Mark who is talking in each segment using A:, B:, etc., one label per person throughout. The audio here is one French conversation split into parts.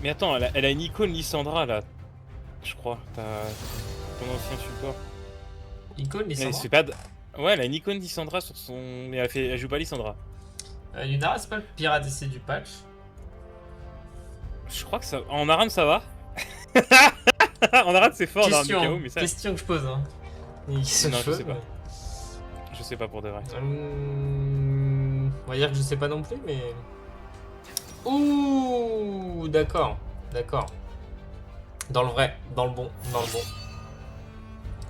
A: Mais attends, elle a une icône Lissandra là, je crois. T'as ton ancien support.
B: Icône,
A: Mais
B: Lissandra.
A: c'est pas. Ouais, elle a une icône Lissandra sur son. Mais elle joue pas Lissandra.
B: Lunara, c'est pas le pirate d'essai du patch.
A: Je crois que ça. En Aram, ça va. En Aram, c'est fort en Aram du chaos,
B: Question,
A: mais ça.
B: question que je pose. Hein. Il se
A: Non, je
B: peut,
A: sais pas. Je sais pas pour de vrai.
B: On va dire que je sais pas non plus, mais. Ouh, d'accord, d'accord. Dans le vrai, dans le bon, dans le bon.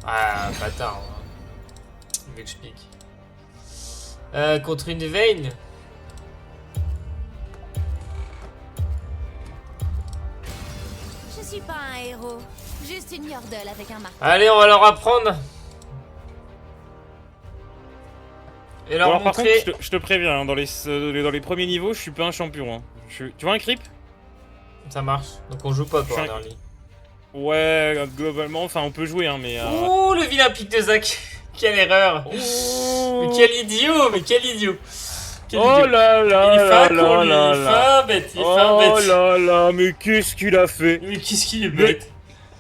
B: Ah, bâtard. Hein. Il veut que je pique. Contre une veine.
C: Je suis pas un héros, juste une yordle avec un marteau.
B: Allez, on va leur apprendre. Et
A: Bon,
B: leur
A: alors par contre,
B: montrer.
A: je te préviens, hein, dans les premiers niveaux, je suis pas un champion. Hein. Tu vois un creep?
B: Ça marche. Donc on joue pas
A: Je suis
B: quoi
A: un-
B: en early.
A: Ouais, globalement, enfin, on peut jouer, hein, mais.
B: Ouh, le vilain pic de Zach. Quelle erreur. Mais
A: Oh,
B: quel idiot, mais quel idiot. Quel
A: oh
B: idiot.
A: là là
B: Il fait
A: là
B: un con
A: là
B: lui,
A: là
B: il fait
A: là.
B: un bête, il fait un
A: Oh
B: bête.
A: là là, mais qu'est-ce qu'il a fait?
B: Mais qu'est-ce qu'il est bête.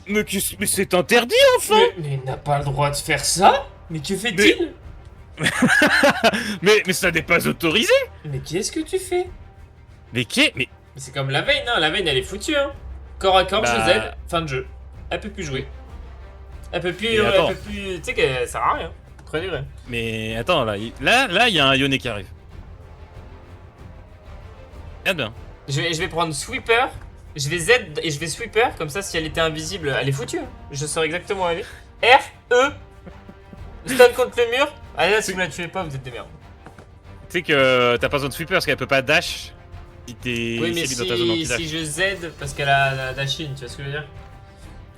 A: Mais c'est interdit enfin!
B: Mais il n'a pas le droit de faire ça. Mais que
A: Mais,
B: fait-il?
A: mais ça n'est pas autorisé!
B: Mais qu'est-ce que tu fais?
A: Mais qu'est. Mais.
B: Mais c'est comme la veine, hein. La veine elle est foutue, hein. Corps à corps, je
A: Bah.
B: Z, fin de jeu. Elle peut plus jouer. Elle peut plus.
A: Mais
B: Elle
A: attends.
B: peut plus. Tu sais qu'elle sert à rien. Prenez vrai.
A: Mais attends, là, il y a un Yone qui arrive. Regarde bien.
B: Je vais prendre sweeper. Je vais Z et je vais sweeper. Comme ça, si elle était invisible, elle est foutue. Hein. Je saurais exactement où elle est. R, E. Stun contre le mur. Allez là, si vous la tuez pas, vous êtes des merdes.
A: Tu sais que t'as pas besoin de sweeper parce qu'elle peut pas dash. Si t'es
B: Oui, mais
A: elle est dans ta zone anti-dash.
B: si je Z parce qu'elle a la dashine, tu vois ce que je veux dire?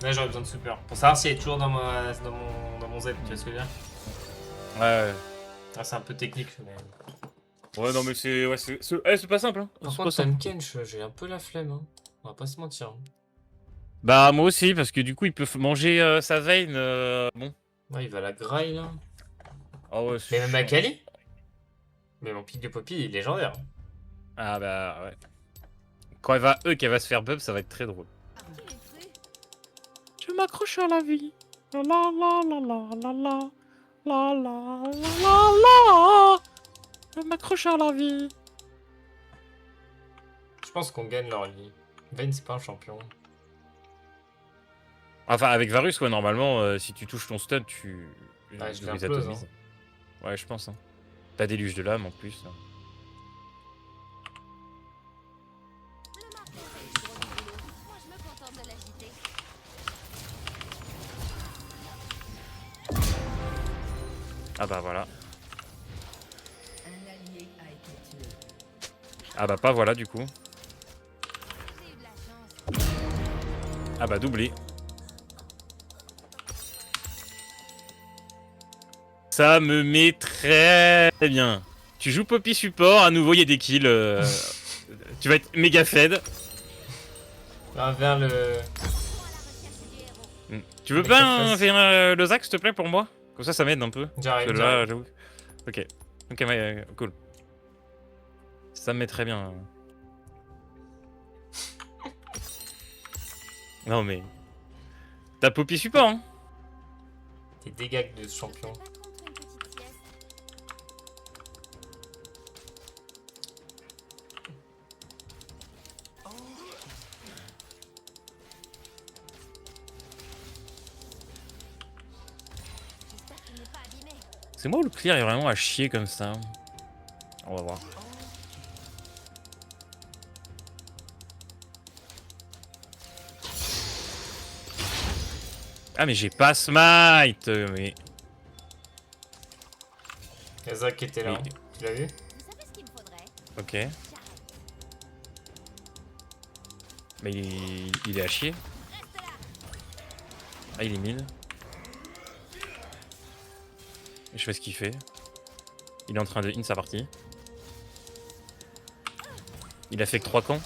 B: Là, j'aurais besoin de sweeper. Pour savoir si elle est toujours dans mon Z, tu vois ce que je veux dire?
A: Ouais.
B: Ah, c'est un peu technique, mais.
A: Ouais, non, mais c'est. Ouais, c'est pas simple, hein.
B: Par
A: C'est pas
B: contre,
A: simple.
B: Kench, j'ai un peu la flemme, hein. On va pas se mentir. Hein.
A: Bah, moi aussi, parce que du coup, il peut manger sa veine. Bon.
B: Ouais, il va la graille là.
A: Ah ouais,
B: Mais
A: c'est
B: même
A: chiant.
B: Akali. Mais mon pic de Poppy il est légendaire.
A: Ah bah, ouais. Quand elle va qu'elle va se faire buff, ça va être très drôle. Je m'accroche à la vie. La la la la la la la. La la la la la. Je m'accroche à la vie.
B: Je pense qu'on gagne leur lit. Vayne, c'est pas un champion.
A: Enfin, avec Varus, ouais, normalement, si tu touches ton stun, tu
B: Ouais, je
A: les
B: l'implose.
A: atomises. Ouais, je pense. Hein. T'as déluge de l'âme en plus.
C: Moi, je me contente de l'agiter.
A: Ah bah voilà. Ah bah pas voilà du coup.
C: J'ai eu de la chance.
A: Ah bah doublé. Ça me met très bien. Tu joues Poppy support, à nouveau il y a des kills. Tu vas être méga fed.
B: Là, vers le.
A: Tu veux
B: Avec
A: pas
B: ta face.
A: faire le Zac s'il te plaît pour moi? Comme ça m'aide un peu. Parce
B: J'arrive,
A: que là,
B: j'arrive.
A: j'avoue. Ok. Ok, ouais, cool. Ça me met très bien. Non mais. T'as Poppy support, hein?
B: T'es dégâts de ce champion.
C: Pas contre une petite sieste. J'espère qu'il n'est pas abîmé.
A: C'est moi ou le clear est vraiment à chier comme ça? On va voir. Ah mais j'ai pas smite mais...
B: Y'a Zach qui était là.
A: Oui.
B: Hein. Tu l'as vu?
C: Vous savez ce qu'il me faudrait?
A: Ok.
C: J'arrête.
A: Mais il est à chier.
C: Reste là.
A: Ah il est mid. Je fais ce qu'il fait. Il est en train de in sa partie. Il a fait que 3 camps.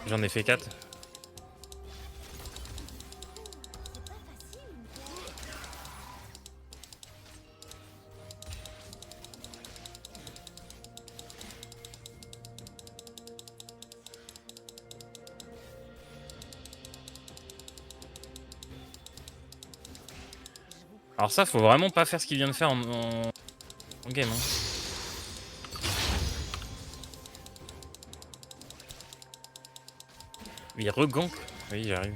A: J'en ai fait 4.
D: Alors ça, faut vraiment pas faire ce qu'il vient de faire en game. Hein. Il regank. Oui, j'arrive.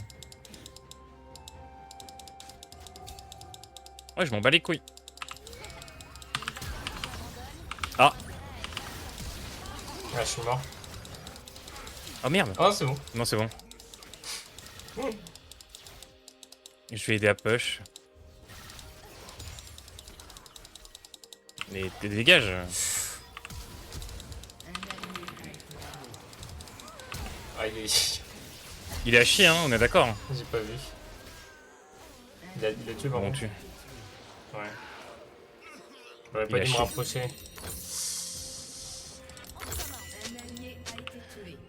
D: Ouais, je m'en bats les couilles. Ah.
B: Ah, je suis mort.
D: Oh merde.
B: Oh, c'est bon.
D: Non, c'est bon. Je vais aider à push. Mais dégage.
B: Aïe, aïe.
D: Il est à chier, hein, on est d'accord.
B: J'ai pas vu. Il a tué par
D: Bon,
B: contre.
D: tu.
B: Ouais. J'aurais
D: Il
B: pas
D: a
B: dû me
D: chié.
B: rapprocher.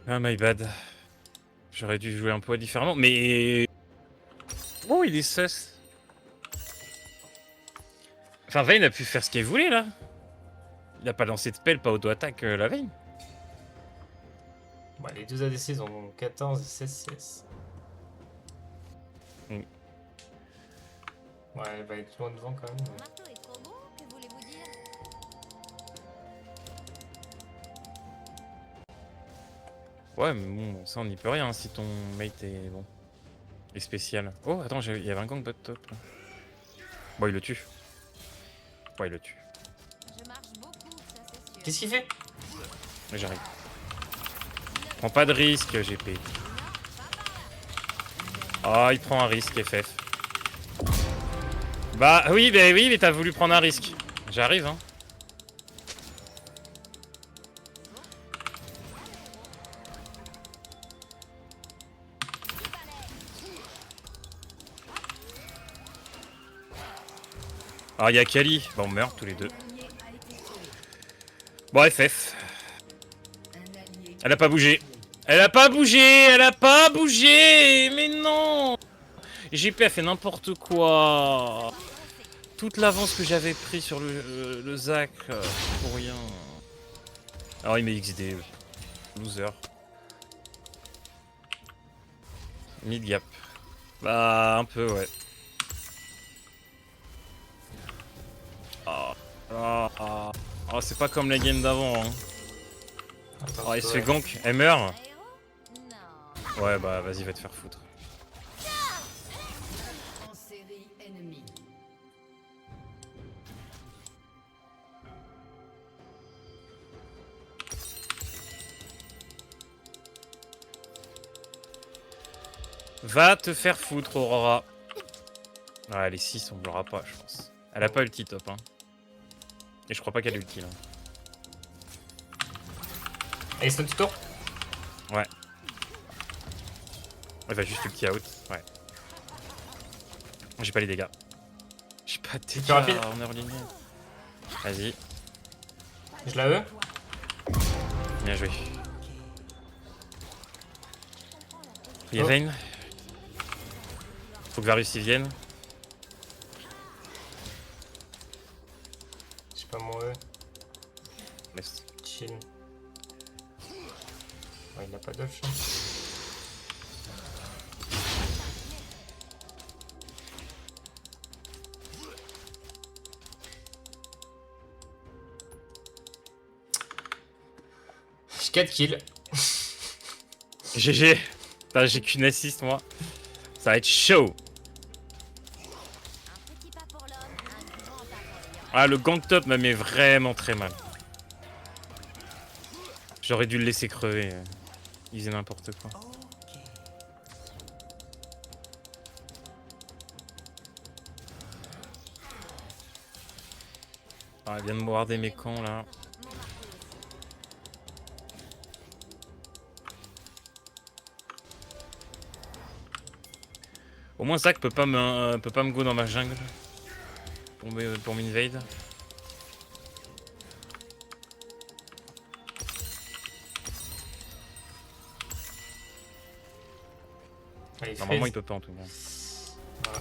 D: Ah, my bad. J'aurais dû jouer un peu différemment, mais. Oh, il est sus. Enfin, Vayne a pu faire ce qu'il voulait là. Il a pas lancé de spell, pas auto-attaque la Vayne.
B: Bah, les deux ADC ils ont 14 et 16 CS.
D: Mm.
B: Ouais, elle va être loin devant quand même.
C: Mon marteau est trop beau, que voulez-vous dire?
D: Ouais, mais bon, ça on n'y peut rien si ton mate est bon. Est spécial. Oh, attends, il y avait un gang bot top là. Bon, il le tue. Ouais, il le tue.
C: Je marche beaucoup, ça c'est sûr.
B: Qu'est-ce qu'il fait?
D: Mais j'arrive. Prends pas de risque, GP. Ah, il prend un risque, FF. Bah oui, mais t'as voulu prendre un risque. J'arrive, hein. Ah, il y a Kali. Bah, on meurt tous les deux. Bon, FF. Elle a pas bougé. Elle a pas bougé. Elle a pas bougé. Mais non. JP a fait n'importe quoi. Toute l'avance que j'avais pris sur le Zac pour rien. Alors il m'a XD. Loser. Mid gap. Bah un peu ouais. Oh, c'est pas comme la game d'avant. Hein.
B: Attends,
D: Oh, il se
B: ouais.
D: fait gank. Elle meurt.
C: Aéro? Non.
D: Ouais bah vas-y va te faire foutre.
E: En série ennemie.
D: Va te faire foutre Aurora. Ouais les 6 on l'aura pas je pense. Elle a pas ulti top hein. Et je crois pas qu'elle a ulti là.
B: Et stun tuto?
D: Ouais. Elle va juste ulti out. Ouais. J'ai pas les dégâts. J'ai pas de dégâts
B: rapide.
D: en early game. Vas-y.
B: Je la veux?
D: Bien joué. Il y a
B: Oh.
D: Vayne. Faut que Varus y vienne.
B: J'ai pas mon E.
D: Laisse.
B: Chill. Ouais, il a pas d'off. J'ai 4 kills.
D: GG. Putain, j'ai qu'une assist moi. Ça va être chaud.
C: Un petit pas pour l'homme, un grand pas pour les lions.
D: Ah, le gank top m'a mis vraiment très mal. J'aurais dû le laisser crever. Il faisait n'importe quoi. Ah, il vient de boire des mécons là. Au moins Zac peut pas me go dans ma jungle. Pour m'invade.
B: Allez,
D: Normalement il
B: freeze.
D: peut pas en tout cas.
B: Voilà.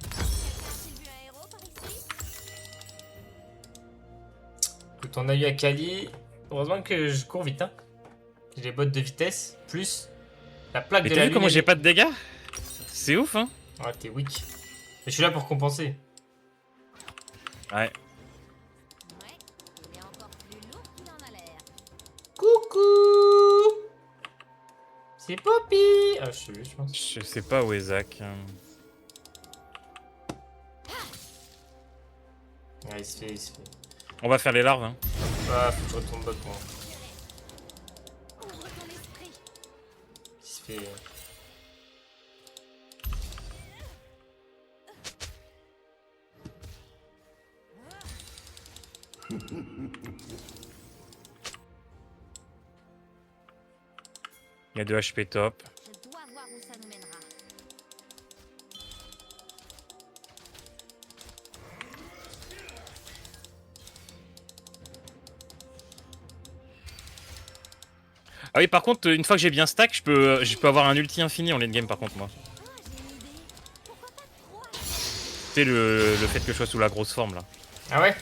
C: Quelqu'un a-t-il vu un héros par ici?
B: Écoute, on a eu à Kali. Heureusement que je cours vite. Hein. J'ai les bottes de vitesse. Plus la plaque
D: Mais
B: de
D: t'as
B: la
D: vu
B: lune.
D: comment
B: elle
D: j'ai
B: est-
D: pas de dégâts? C'est ouf hein.
B: Ouais, t'es weak. je suis là pour compenser.
D: Ouais.
C: Ouais, il est encore plus lourd qu'il en a l'air.
B: Coucou. C'est Poppy. Ah, je suis lui, je pense.
D: Je sais pas où est Zach.
B: Ah, il se fait, il se fait.
D: On va faire les larves. Hein.
B: Ah, faut que je retourne bot, moi.
C: Ouvre ton esprit.
B: Il se fait...
D: Il y a 2 HP top.
C: Je dois voir où ça nous mènera.
D: Ah oui, par contre, une fois que j'ai bien stack, je peux avoir un ulti infini en late game par contre, moi.
C: Ah, j'ai une idée. Pourquoi pas 3?
D: C'est le fait que je sois sous la grosse forme là.
B: Ah ouais?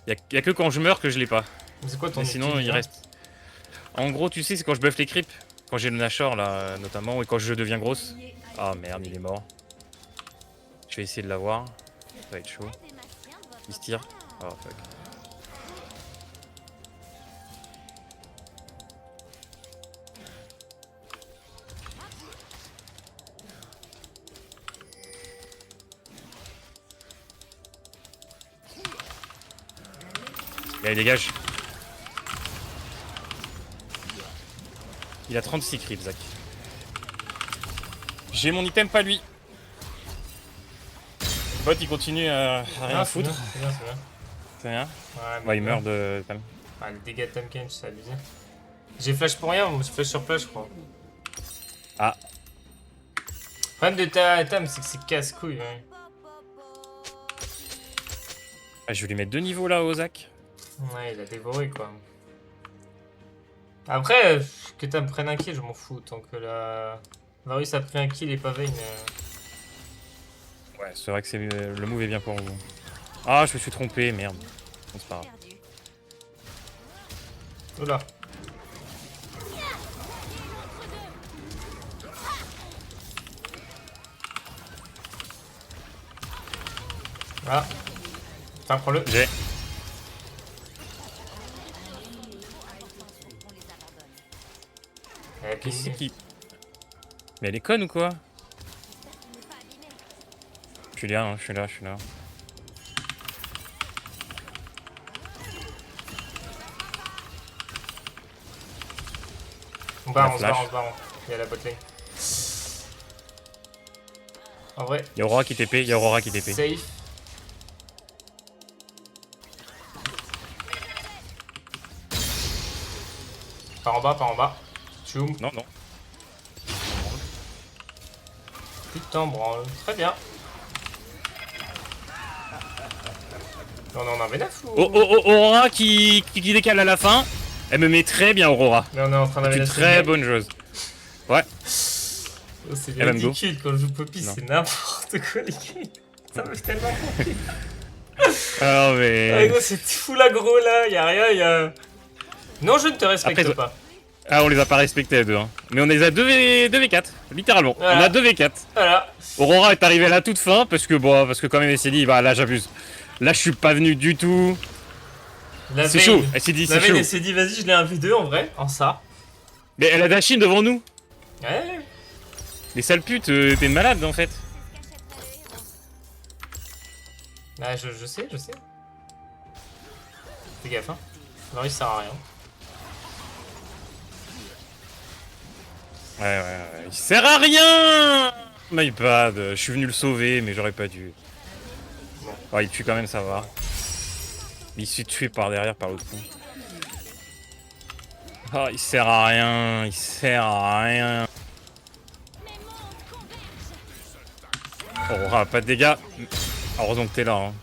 D: Y a que quand je meurs que je l'ai pas.
B: Mais c'est quoi ton
D: Mais sinon,
B: ultime,
D: il
B: là?
D: reste. En gros, tu sais, c'est quand je buff les creeps. Quand j'ai le Nashor là, notamment, et quand je deviens grosse. Ah merde, il est mort. Je vais essayer de l'avoir. Ça va être chaud.
C: Des Machiens de votre
D: Il se tire.
C: part.
D: Oh fuck. Allez, dégage. Il a 36 creeps, Zach. J'ai mon item, pas lui. Le bot, il continue à rien
B: Ah, c'est
D: foutre.
B: bien, c'est bien, c'est bien.
D: C'est rien.
B: Ouais, mais
D: Ouais, il
B: bien.
D: meurt de...
B: Ah, le dégât de Tamken, c'est abusé. J'ai flash pour rien, moi je flash sur place, je crois.
D: Ah.
B: Le problème de ta Tam, c'est que c'est casse-couille. Ouais.
D: Ah, je vais lui mettre 2 niveaux là au Zach.
B: Ouais, il a dévoré quoi. Après, que Tam prenne un kill, je m'en fous. Tant que la Varus a pris un kill et pas Vayne.
D: Ouais, c'est vrai que le move est bien pour vous. Ah, je me suis trompé, merde. Bon, c'est pas grave.
C: Perdu.
B: Oula. Ah. Enfin, prends-le.
D: J'ai.
B: Eh, puis,
D: Qu'est-ce qui... Mais elle est conne ou quoi? Je suis là, hein, je suis là, je suis là.
B: on barre,
D: La
B: on se barre,
D: flash.
B: on se barre. Il y a la botlane. En vrai,
D: Y'a Aurora qui TP, y'a Aurora qui TP.
B: safe. Par en bas, par en bas. Choum.
D: Non, non.
B: Putain, branle. Très bien. On en avait 9 ou...
D: Aurora qui décale à la fin. Elle me met très bien, Aurora.
B: Mais on est en train
D: C'est
B: d'aller
D: une très bonne joueuse. Ouais.
B: Oh, c'est
D: Elle va me go.
B: ridicule quand je joue Poppy,
D: Non.
B: c'est n'importe quoi les kills. Ça me fait tellement compris.
D: Ah
B: Ah,
D: mais...
B: gros, c'est full aggro là, y'a rien, y'a. Non, je ne te respecte
D: Après,
B: pas.
D: Ah, on les a pas respectés les deux. Hein. Mais on les a 2v4, littéralement.
B: Voilà.
D: On a 2v4.
B: Voilà.
D: Aurora est arrivée à la toute fin parce que bon, parce que quand même elle s'est dit, bah là j'abuse. Là je suis pas venu du tout.
B: La
D: C'est
B: Vayne-
D: chaud. Elle s'est dit
B: La
D: c'est
B: Vayne,
D: chaud.
B: elle s'est dit, vas-y, je l'ai un V2 en vrai, en ça.
D: Mais elle a Dashin devant nous.
B: Ouais.
D: Les sales putes, t'es une malade en fait.
B: Bah, je sais, je sais. Fais gaffe, hein. Non, il sert à rien.
D: Ouais. Il sert à rien. My bad. Je suis venu le sauver, mais j'aurais pas dû.
B: Bon.
D: Ouais, il tue quand même, ça va. Mais il se fait tuer par derrière par l'autre con. Ah, il sert à rien. Il sert à rien. Aurora, pas de dégâts. Heureusement que t'es là. Hein.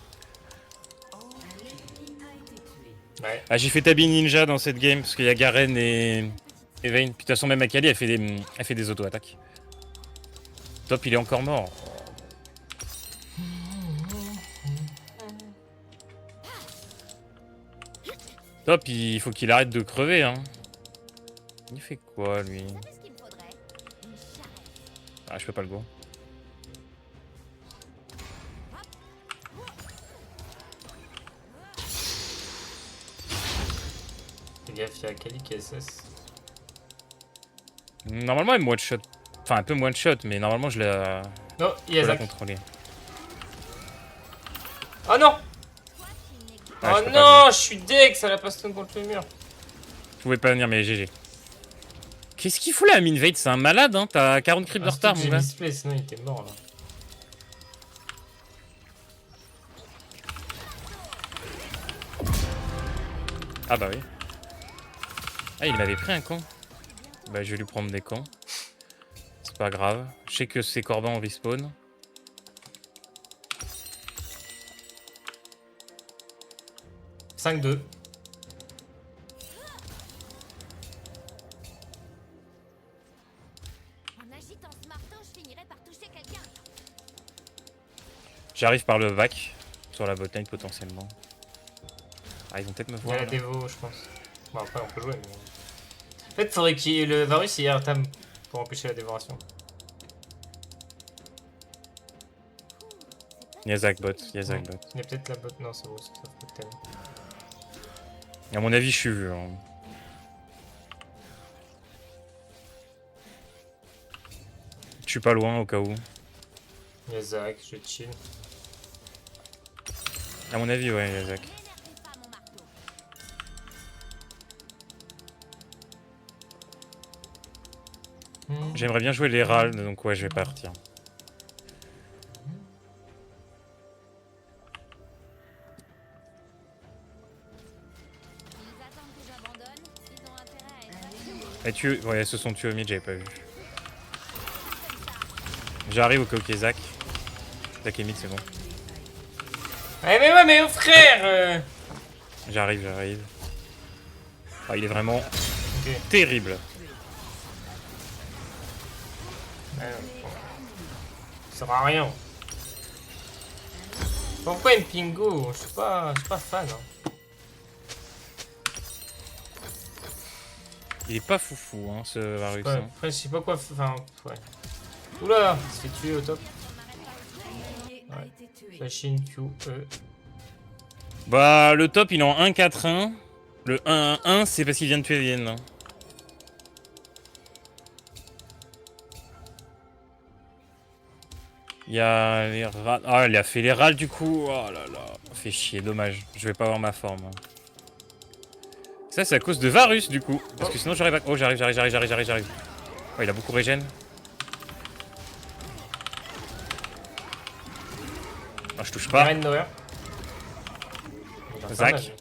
B: Ouais.
D: Ah, j'ai fait Tabi Ninja dans cette game parce qu'il y a Garen et Vayne. Puis de toute façon, même Akali, elle fait des auto-attaques. Top, il est encore mort. Top, il faut qu'il arrête de crever. Hein. Il fait quoi lui?
C: Tout ce qu'il me faudrait. Une charrette.
D: Ah, je peux pas le go.
B: gaffe, il y a Kali qui est SS.
D: Normalement, elle me one shot. Enfin, un peu me one shot, mais normalement, je la,
B: Non,
D: je peux la
B: Yazak.
D: contrôler.
B: Oh non!
D: Ah, je
B: Oh
D: peux pas
B: non, je suis deg, ça la passe contre le mur.
D: Je pouvais pas venir, mais GG. Qu'est-ce qu'il fout là, Minvade? C'est un malade, hein? T'as 40 creeps de retard, mon
B: J'ai
D: gars.
B: misplay, sinon il était mort là.
D: Ah bah oui. Ah, il m'avait pris un camp. Bah, je vais lui prendre des camps. C'est pas grave. Je sais que c'est Corban en respawn.
B: — 5-2.
C: En agitant ce marteau, je finirai par toucher quelqu'un.
D: J'arrive par le bac. Sur la botlane potentiellement. Ah, ils vont peut-être me
B: Il y
D: voir.
B: a la
D: là.
B: dévo, je pense. Bon, après, on peut jouer, mais. En fait, faudrait qu'il y ait le Varus et Yartam pour empêcher la dévoration.
D: Yazak bot, Yazak bot.
B: Il y a peut-être la botte. Non, c'est bon, ça fait peut être.
D: À mon avis, je suis vu. Hein. Je suis pas loin au cas où.
B: Yazak, je chill.
D: À mon avis, ouais, Yazak.
C: N'énervez pas mon marteau.
D: J'aimerais bien jouer l'Herald, donc ouais, je vais partir.
C: Ils attendent que j'abandonne. Ils ont intérêt à être avec nous.
D: Et tu... Ouais, se sont tués au mid, j'avais pas vu. J'arrive au cas où Yazak. Yazak est mid, c'est bon.
B: Eh, mais ouais, mais oh, frère
D: J'arrive, j'arrive. Ah, il est vraiment
B: Ok.
D: terrible.
B: Ouais, bon. Ça sert à rien. Pourquoi il me pingo? Je suis pas fan. Hein.
D: Il est pas foufou, hein, ce Varus.
B: Ouais,
D: Hein.
B: après, je sais pas quoi. Enfin, ouais. Oula, il se fait tuer au top.
E: Allié a été tué.
B: Flashing Q,
D: Bah, le top, il est en 1-4-1. Le 1-1-1, c'est parce qu'il vient de tuer Vienne. Hein. Il y a les râles. Ah, il a fait les râles du coup. Oh là là. Fait chier, dommage. Je vais pas avoir ma forme. Ça, c'est à cause de Varus du coup. Parce que sinon, j'aurais pas. Oh, j'arrive. Oh, il a beaucoup régène. Ah, je touche pas.
B: Garen Nowhere. Il a
D: Zach.
B: pas mal.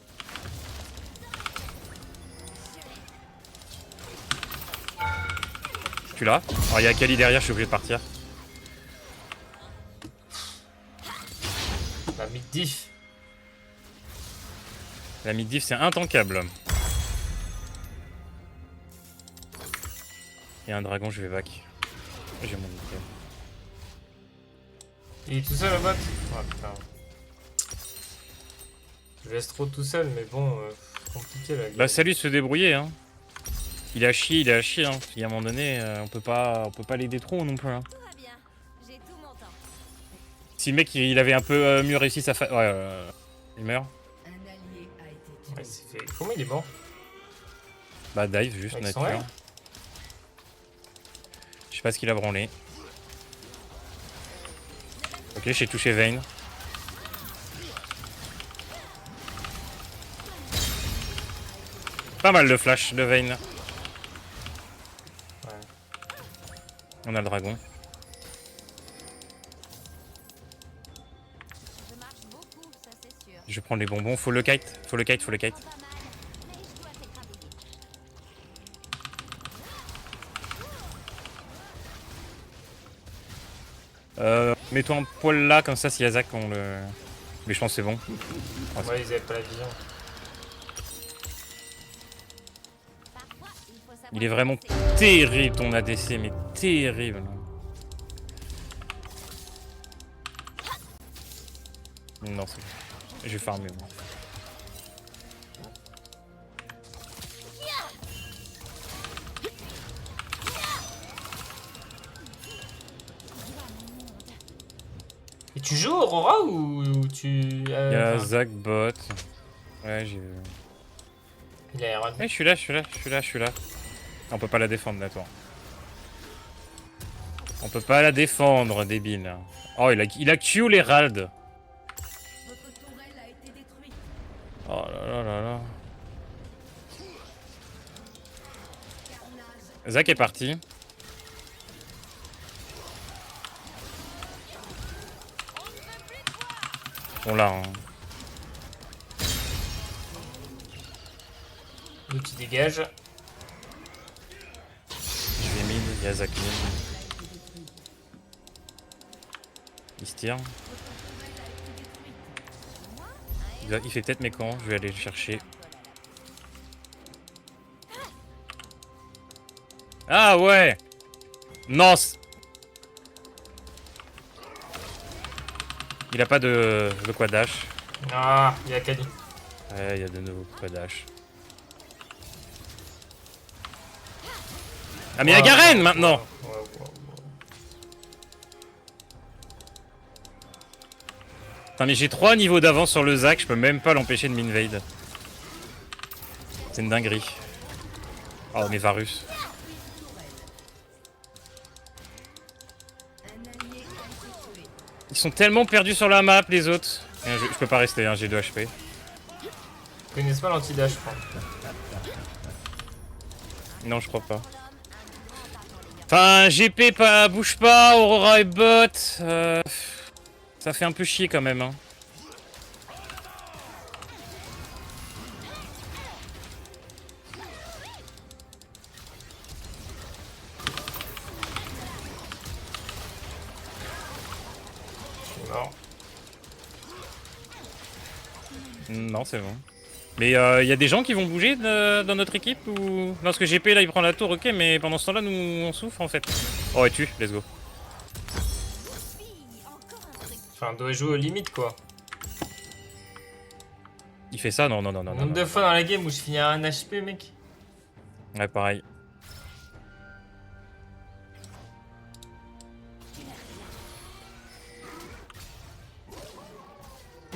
D: Tu l'as. Alors, il y a Kali derrière, je suis obligé de partir.
B: Bah, mid diff.
D: La mid-diff, c'est intankable. Il y a un dragon, je vais back. J'ai mon nickel.
B: Il est tout seul au bot. Oh putain. Je laisse trop tout seul, mais bon, compliqué la game.
D: Bah, c'est à lui de se débrouiller, hein. Il a chié, hein. Il y a un moment donné, on peut pas l'aider trop non plus, hein.
C: Tout va bien. J'ai tout mon temps.
D: Si le mec, il avait un peu mieux réussi sa Ouais, il meurt.
E: Un allié a été tué.
B: Ouais, c'est fait. Comment il est mort?
D: Bah, dive, juste
B: Avec son
D: nature.
B: air.
D: Je sais pas ce qu'il a branlé. Ok, j'ai touché Vayne. Pas mal de flash de Vayne.
B: Ouais.
D: On a le dragon.
C: Je marche beaucoup, ça c'est sûr.
D: Je vais prendre les bonbons. Faut le kite.
C: Pas mal, mais je dois t'écraser.
D: Mets-toi un poil là, comme ça, si Yazak, on le. Mais je pense que c'est bon.
B: Ouais, ils avaient pas la vision.
C: Parfois, il faut savoir
D: Il est vraiment
C: passer.
D: terrible ton ADC, mais terrible. Non, c'est bon. Je vais farmer. Moi.
B: Et tu joues Aurora ou tu.
D: Il y a
B: enfin,
D: Zach bot. Ouais, j'ai vu.
B: Il a Iron.
D: je suis là, je suis là, je suis là, je suis là. On peut pas la défendre là, toi. On peut pas la défendre, débile. Oh, il a Q l'Herald.
E: Votre tourelle a été détruite.
D: Oh là là là là. Zach est parti. On l'a, hein.
B: Lui qui dégage.
D: Je vais mid, il y a Zach mid. Il se tire. Il fait peut-être mécon, je vais aller le chercher. Ah ouais. Non. Il a pas de quoi dash.
B: Ah, il y a Kali.
D: Ouais, il y a de nouveau quoi dash. Ah mais il y a Garen maintenant.
B: Ouais.
D: Putain mais j'ai 3 niveaux d'avance sur le Zac, je peux même pas l'empêcher de m'invade. C'est une dinguerie. Oh mais Varus.
E: Un allié a été tué.
D: Ils sont tellement perdus sur la map les autres. Je peux pas rester, hein, j'ai 2 HP.
B: Ils connaissent pas l'anti-dash, je crois.
D: Non je crois pas. Enfin GP pas bouge pas, Aurora et bot. Ça fait un peu chier quand même hein.
B: Je suis mort.
D: Non c'est bon. Mais il y a des gens qui vont bouger dans notre équipe ou... Lorsque GP là il prend la tour, ok, mais pendant ce temps là nous on souffre en fait. Oh et tu, let's go.
B: Enfin, on doit jouer aux limites, quoi.
D: Il fait ça? Non, non, non, non.
B: Nombre de fois dans la game où je finis à 1 HP, mec.
D: Ouais, pareil.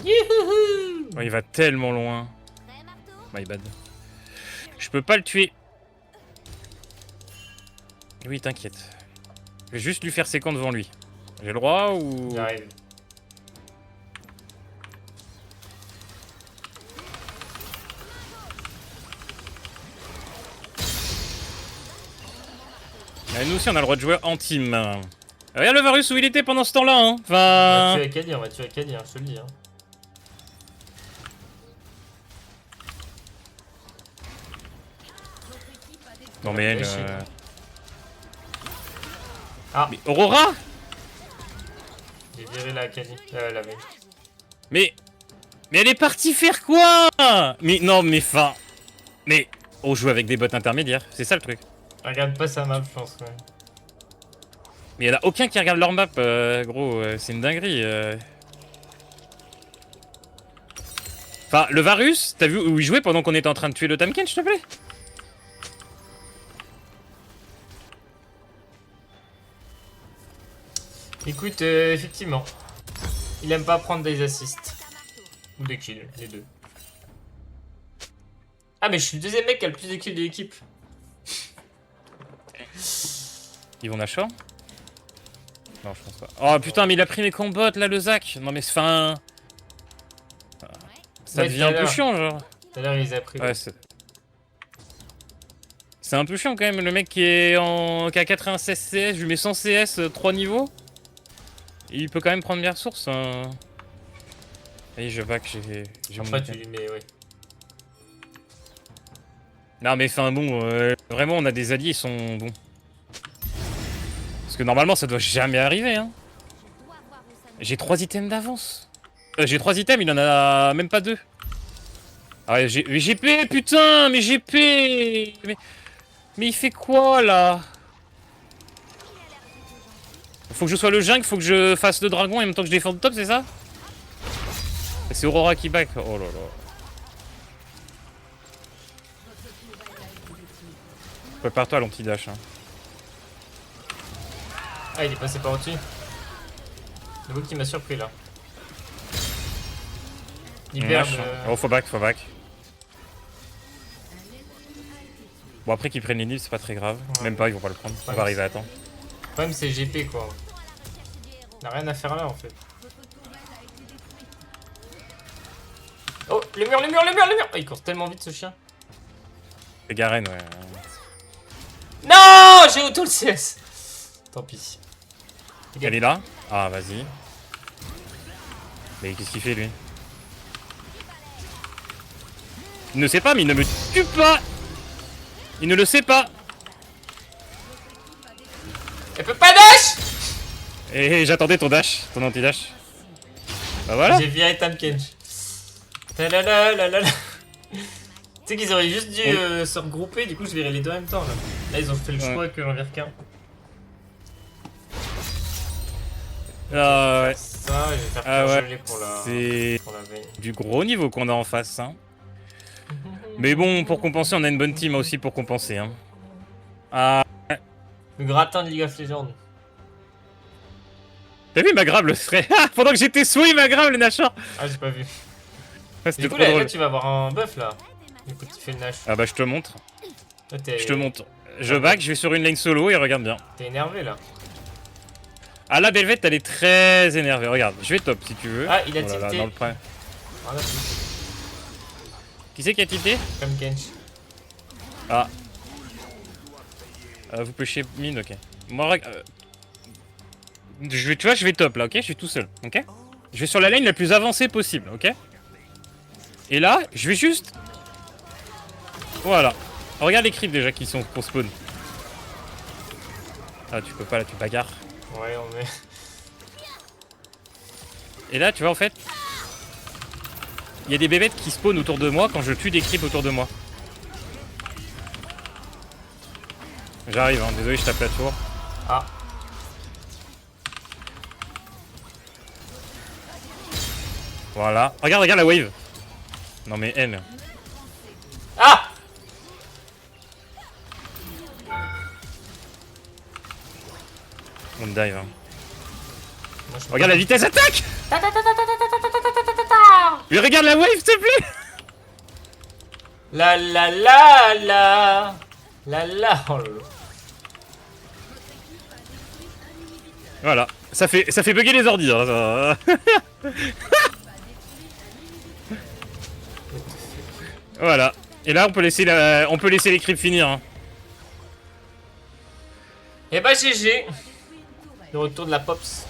B: Youhouhou.
D: Oh, il va tellement loin. My bad. Je peux pas le tuer. Oui, t'inquiète. Je vais juste lui faire ses camps devant lui. J'ai le droit ou...
B: Il arrive.
D: Nous aussi on a le droit de jouer en team. Regarde le Varus où il était pendant ce temps-là hein.
B: On va
D: Enfin...
B: tuer Akali, on va tuer Akali, hein, je te le dis. Hein.
D: Non mais elle...
B: Ah,
D: Mais Aurora.
B: j'ai viré la Akali, la V.
D: Mais elle est partie faire quoi? Mais non mais fin... Mais... On joue avec des bots intermédiaires, c'est ça le truc.
B: Regarde pas sa map, je pense. Ouais.
D: Mais il y en a aucun qui regarde leur map, gros, c'est une dinguerie. Enfin, le Varus, t'as vu où il jouait pendant qu'on était en train de tuer le Tamken, s'il te plaît?
B: Écoute, effectivement, il aime pas prendre des assists. Ou des kills, les deux. Ah, mais je suis le deuxième mec qui a le plus de kills de l'équipe.
D: Ils vont Nashor? Non, je pense pas. Oh putain, mais il a pris mes combats là, le Zac. Non, mais c'est fin. Ça
B: Ouais,
D: devient
B: tout à
D: un peu
B: l'heure.
D: chiant, genre.
B: Tout à l'heure, il les a pris.
D: Ouais, c'est un peu chiant quand même, le mec qui est en... qui a 96 CS, je lui mets 100 CS, 3 niveaux. Il peut quand même prendre mes ressources. Hein. Et je back, j'ai mon
B: Après, tu
D: item.
B: lui mets, ouais.
D: Non mais enfin bon, vraiment on a des alliés, ils sont bons. Parce que normalement ça doit jamais arriver hein. J'ai 3 items d'avance. J'ai 3 items, il en a même pas 2. Ah ouais, mais GP, putain, mais GP. Mais il fait quoi là? Faut que je sois le jungle, faut que je fasse le dragon et en même temps que je défende top, c'est ça? C'est Aurora qui back, oh là là. Prépare-toi à l'anti-dash. Hein.
B: Ah, il est passé par au-dessus. C'est vous qui m'a surpris là. Il perd.
D: Oh, faut back, faut back. Bon, après qu'ils prennent les nids, c'est pas très grave.
B: Ouais.
D: Même pas, ils vont pas le prendre. On
B: Ouais,
D: va arriver à temps.
B: Le problème, c'est GP quoi. On a rien à faire là en fait. Oh, le mur, le mur, le mur, le mur! Oh, il court tellement vite ce chien.
D: C'est Garen, ouais.
B: Non! J'ai auto le CS! Tant pis.
D: Elle est là? Ah, vas-y. Mais qu'est-ce qu'il fait lui? Il ne sait pas, mais il ne me tue pas! Il ne le sait pas!
B: Elle peut pas dash!
D: Et j'attendais ton dash, ton anti-dash. Bah voilà!
B: J'ai viré Tam Kench. Talalalalala. Tu sais qu'ils auraient juste dû se regrouper, du coup je virais les deux en même temps là. Là ils ont fait le choix que j'en vire qu'un.
D: Ah ouais.
B: Ça, je vais faire
D: Ah ouais.
B: geler pour la
D: C'est
B: veille.
D: du gros niveau qu'on a en face, hein. Mais bon, pour compenser, on a une bonne team aussi pour compenser, hein. Ah,
B: Le gratin de League of Legends.
D: t'as vu ma grave le serait pendant que j'étais sous ma grave le Nashor.
B: Ah j'ai pas vu.
D: C'était
B: Du coup
D: trop
B: là,
D: drôle.
B: tu vas avoir un buff là. Du coup tu fais le Nash.
D: Ah bah je te montre,
B: Là, t'es
D: je te montre. Je back, je vais sur une lane solo et regarde bien.
B: T'es énervé là.
D: Ah là, Belvet, elle est très énervée. Regarde, je vais top si tu veux.
B: Ah, il a
D: Oh là là,
B: tilté.
D: dans le prêt.
B: Voilà,
D: Qui c'est qui a tilté?
B: comme Kench.
D: Ah. Vous pushez mine, ok. Moi, tu vois, je vais top là, ok? Je suis tout seul, ok? Je vais sur la lane la plus avancée possible, ok? Et là, je vais juste... Voilà. Regarde les creeps déjà qui sont pour spawn. Ah, tu peux pas là, tu bagarres.
B: Ouais, on met.
D: Et là, tu vois, en fait... Il y a des bébêtes qui spawnent autour de moi quand je tue des creeps autour de moi. J'arrive, hein. Désolé, je tape la tour.
B: Ah.
D: Voilà. Regarde, regarde la wave. Non mais elle.
B: Ah!
D: On dive. Hein.
B: Moi, je
D: Regarde la vitesse attaque.
B: Ta ta ta ta ta ta ta ta ta ta ta ta.
D: Mais regarde la wave, s'il te plaît.
B: La la la la. La la. Oh là là.
D: Voilà. Ça fait bugger les ordi. Hein, ça. Voilà. Et là, on peut laisser les creeps finir. Hein.
B: Et bah GG. Le retour de la Pops.